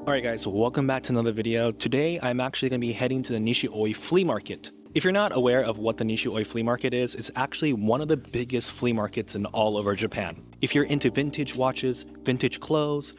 Alright guys, welcome back to another video. Today I'm actually going to be heading to the Nishioi flea market. If you're not aware of what the Nishioi flea market is, it's actually one of the biggest flea markets in all over Japan. If you're into vintage watches, vintage clothes,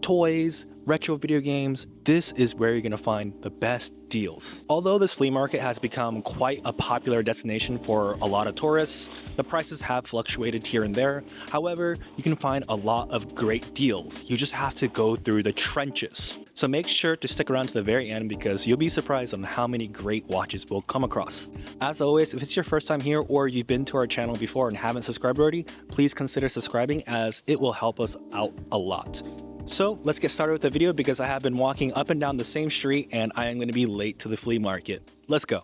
toys, retro video games, this is where you're going to find the best deals. Although this flea market has become quite a popular destination for a lot of tourists, the prices have fluctuated here and there. However, you can find a lot of great deals. You just have to go through the trenches. So make sure to stick around to the very end because you'll be surprised on how many great watches we'll come across. As always, if it's your first time here or you've been to our channel before and haven't subscribed already, please consider subscribing as it will help us out a lot. So let's get started with the video because I have been walking up and down the same street and I am going to be late to the flea market. Let's go.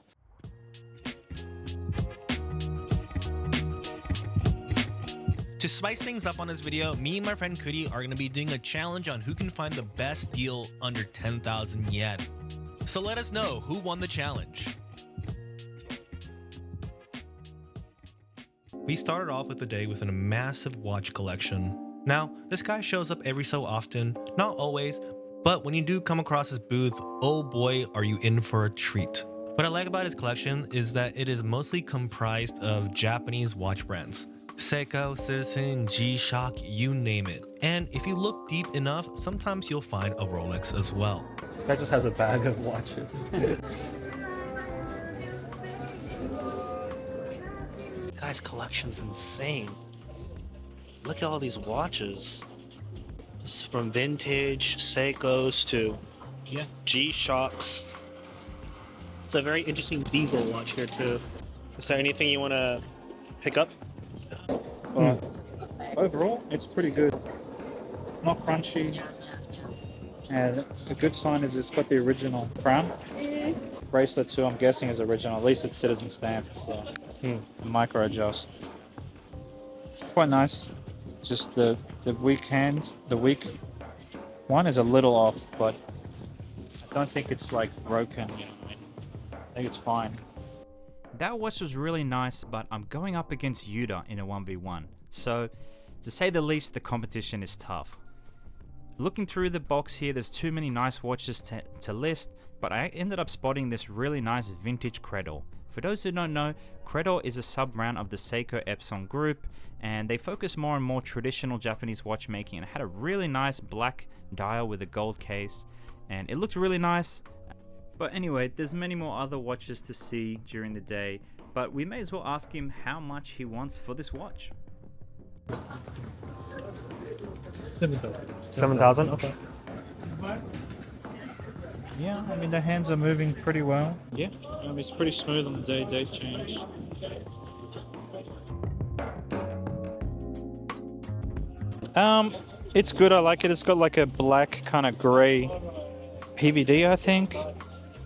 To spice things up on this video, me and my friend Kuri are going to be doing a challenge on who can find the best deal under 10,000 yen. So let us know who won the challenge. We started off with the day with a massive watch collection. Now, this guy shows up every so often, not always, but when you do come across his booth, oh boy, are you in for a treat. What I like about his collection is that it is mostly comprised of Japanese watch brands. Seiko, Citizen, G-Shock, you name it. And if you look deep enough, sometimes you'll find a Rolex as well. That just has a bag of watches. Guy's collection's insane. Look at all these watches. This is from vintage Seikos to G-Shocks. It's a very interesting diesel watch here too. Is there anything you want to pick up? Overall, it's pretty good. It's not crunchy. And a good sign is it's got the original crown. Bracelet too, I'm guessing is original. At least it's citizen stamped, so micro adjust. It's quite nice. Just the weak one is a little off, but I don't think it's like broken, you know what I mean? I think it's fine. That watch was really nice, but I'm going up against Yuta in a 1v1, so to say the least, the competition is tough. Looking through the box here, there's too many nice watches to list, but I ended up spotting this really nice vintage Credor. For those who don't know, Credor is a sub-brand of the Seiko Epson group, and they focus more on more traditional Japanese watchmaking, and it had a really nice black dial with a gold case, and it looked really nice. But anyway, there's many more other watches to see during the day, but we may as well ask him how much he wants for this watch. 7,000? Okay. Yeah, I mean the hands are moving pretty well. Yeah, it's pretty smooth on the day change. It's good. I like it. It's got like a black kind of grey PVD, I think,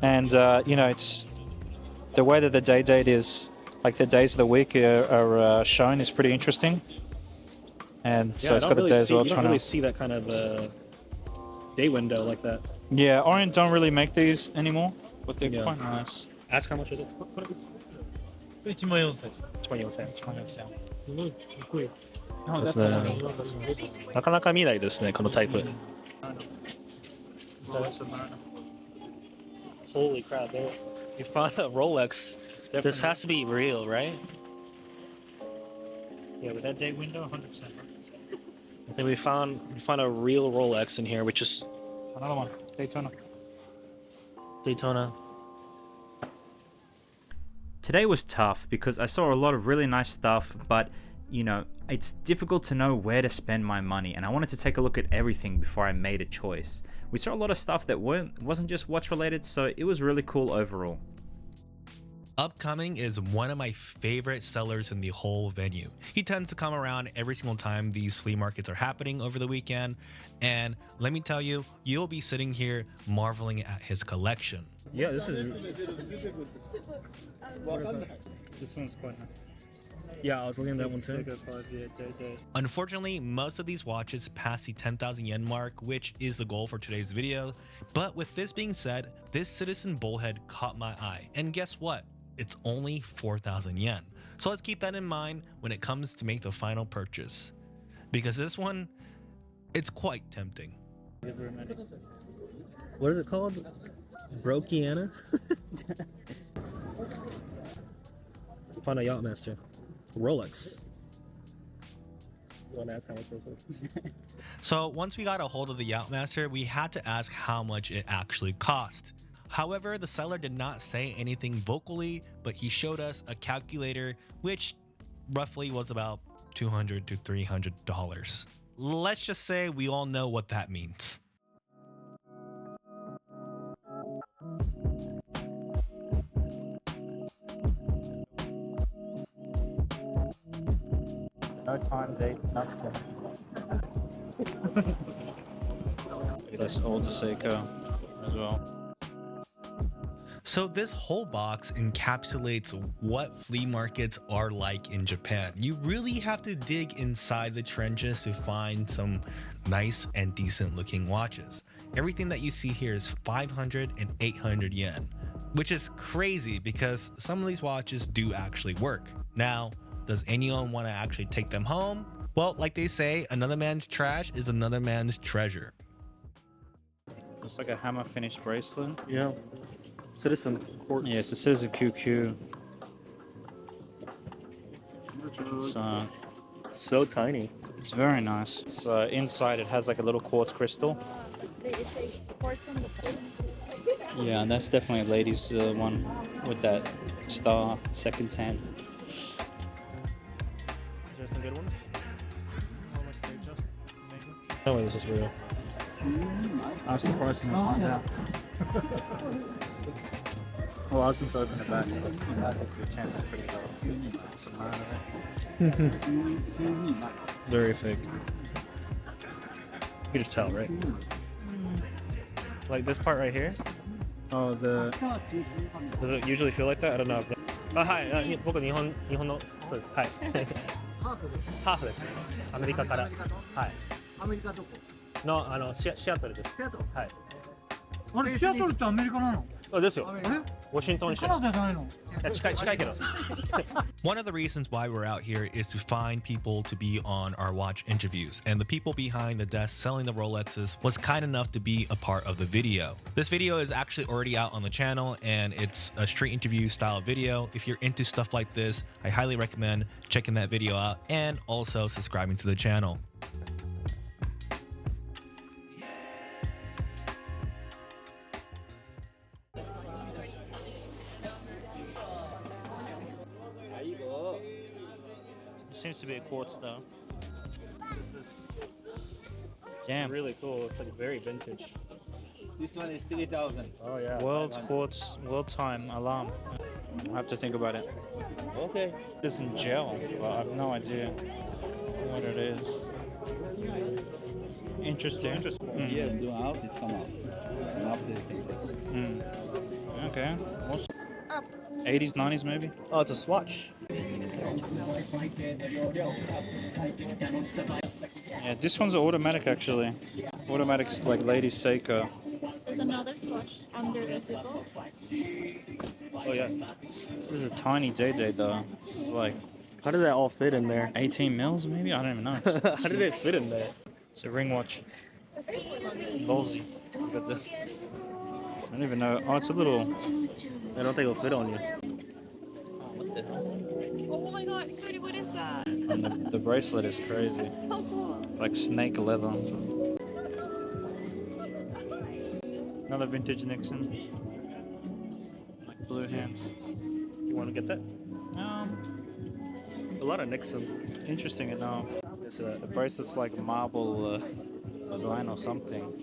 and it's the way that the day date is, like the days of the week are shown is pretty interesting. And so it's got the day as well. You don't really see that kind of day window like that. Yeah, Orient don't really make these anymore, but they're quite nice. Ask how much it is. 14,000. ですね。なかなか見ないですね、このタイプ。Holy crap, you found a Rolex. This has to be real, right? Yeah, with that day window, 100%. I think we found a real Rolex in here, which is Another one, Daytona. Daytona. Today was tough because I saw a lot of really nice stuff, but it's difficult to know where to spend my money, and I wanted to take a look at everything before I made a choice. We saw a lot of stuff that wasn't just watch related, so it was really cool overall. Upcoming is one of my favorite sellers in the whole venue. He tends to come around every single time these flea markets are happening over the weekend, and let me tell you, you'll be sitting here marveling at his collection. Yeah, this is. This one's quite nice. Yeah, I was looking at that one too. Unfortunately, most of these watches pass the 10,000 yen mark, which is the goal for today's video. But with this being said, this Citizen Bullhead caught my eye. And guess what? It's only 4,000 yen. So let's keep that in mind when it comes to make the final purchase. Because this one, it's quite tempting. What is it called? Brokiana? Find a Yachtmaster. Rolex. You want to ask how much this is? So once we got a hold of the Yachtmaster, we had to ask how much it actually cost. However, the seller did not say anything vocally, but he showed us a calculator, which roughly was about $200 to $300. Let's just say we all know what that means. No time, date, nothing. That's old Seiko as well. So this whole box encapsulates what flea markets are like in Japan. You really have to dig inside the trenches to find some nice and decent looking watches. Everything that you see here is 500 and 800 yen, which is crazy because some of these watches do actually work. Now, does anyone want to actually take them home? Well, like they say, another man's trash is another man's treasure. It's like a hammer finished bracelet. Yeah. Citizen quartz. Yeah, it's a Citizen QQ. It's so tiny. it's very nice. So inside it has like a little quartz crystal. Yeah, and that's definitely a ladies' one with that star second hand. Is there some good ones? How much they just maybe? Tell me this is real. Ask the price and we'll find out. Well, I was going to open it back, but the chance is pretty low. Some man of it. Very fake. You can just tell, right? Like this part right here. Oh, the Does it usually feel like that? I don't know. Hi, 僕日本のそうです。はい。ハーフです。アメリカから。はい。アメリカどこ？のシアトルです。シアトル。はい。あれシアトルってアメリカなの？あですよ。あれ？ワシントン州。カナダじゃないの？近いけど。One of the reasons why we're out here is to find people to be on our watch interviews, and the people behind the desk selling the Rolexes was kind enough to be a part of the video. This video is actually already out on the channel, and it's a street interview style video. If you're into stuff like this, I highly recommend checking that video out and also subscribing to the channel. seems to be a quartz though. This is Damn. really cool. It's like very vintage. This one is 3,000. Oh yeah. World quartz, world time alarm. I have to think about it. Okay. This in gel, but I have no idea what it is. Interesting. Yeah, do out, it come out. And after it can place. Okay. Awesome. 80s, 90s maybe? Oh, it's a swatch. Yeah, this one's automatic actually. Automatic's like Lady Seiko. There's another swatch under the zipper. Oh yeah. This is a tiny JJ though. This is like How did that all fit in there? 18 mils maybe? I don't even know. How did it fit in there? It's a ring watch. Ballsy. I don't even know. Oh, it's a little. I don't think it'll fit on you. Oh my god, Kuri, what is that? And the bracelet is crazy. So cool. Like snake leather. Another vintage Nixon. Like blue hands. You want to get that? A lot of Nixon. It's interesting enough. It's The bracelet's like marble design or something.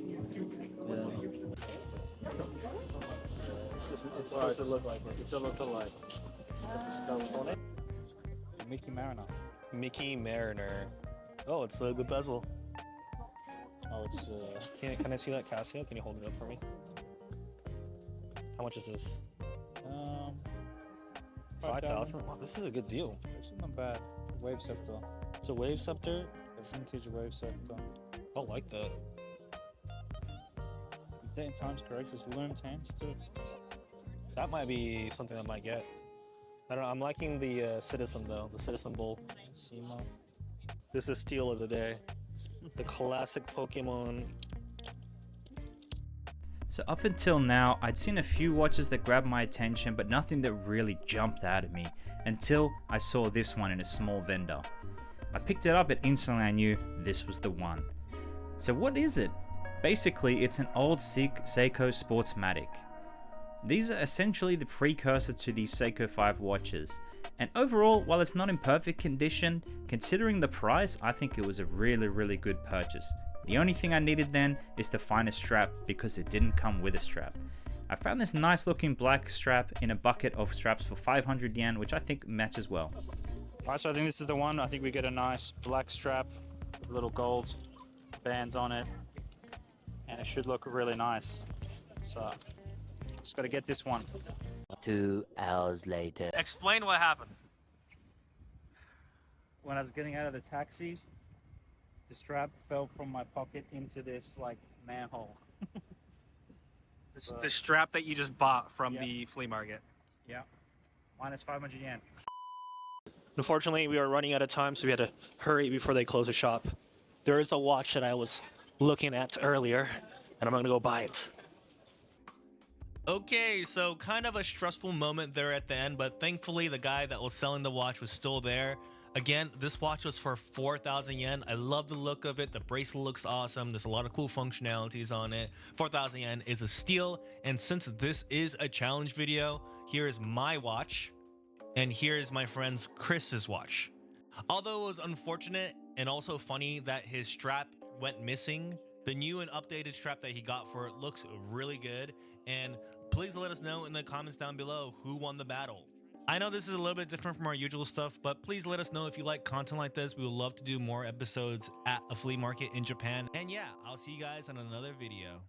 it's supposed to look like it. It's a look-alike. It's got the skulls on it. Mickey Mariner. Mickey Mariner. Oh, it's the bezel. Oh, it's Can I see that Casio? Can you hold it up for me? How much is this? 5,000. Wow, this is a good deal. It's not bad. Wave Scepter. It's a Wave Scepter. A vintage Wave Scepter. I don't like that. Date and time's correct. It's loomed hands too. That might be something I might get. I don't know. I'm liking the Citizen though. The Citizen Bull. SEMA. This is steal of the day. The classic Pokemon. So up until now, I'd seen a few watches that grabbed my attention, but nothing that really jumped out at me until I saw this one in a small vendor. I picked it up and instantly I knew this was the one. So what is it? Basically, it's an old Seiko Sportsmatic. These are essentially the precursor to the Seiko 5 watches. And overall, while it's not in perfect condition, considering the price, I think it was a really good purchase. The only thing I needed then is to find a strap because it didn't come with a strap. I found this nice looking black strap in a bucket of straps for 500 yen, which I think matches well. Alright, so I think this is the one. I think we get a nice black strap with little gold bands on it. And it should look really nice. So, just gotta get this one. 2 hours later. Explain what happened. When I was getting out of the taxi, the strap fell from my pocket into this like manhole. The strap that you just bought from the flea market. Yeah, minus 500 yen. Unfortunately, we were running out of time, so we had to hurry before they close the shop. There is a watch that I was looking at earlier, and I'm gonna go buy it. Okay, so kind of a stressful moment there at the end, but thankfully the guy that was selling the watch was still there. Again, this watch was for 4,000 yen. I love the look of it. The bracelet looks awesome. There's a lot of cool functionalities on it. 4,000 yen is a steal. And since this is a challenge video, here is my watch. And here is my friend's Chris's watch. Although it was unfortunate and also funny that his strap went missing, the new and updated strap that he got for it looks really good. And please let us know in the comments down below who won the battle. I know this is a little bit different from our usual stuff, but please let us know if you like content like this. We would love to do more episodes at a flea market in Japan. And yeah, I'll see you guys on another video.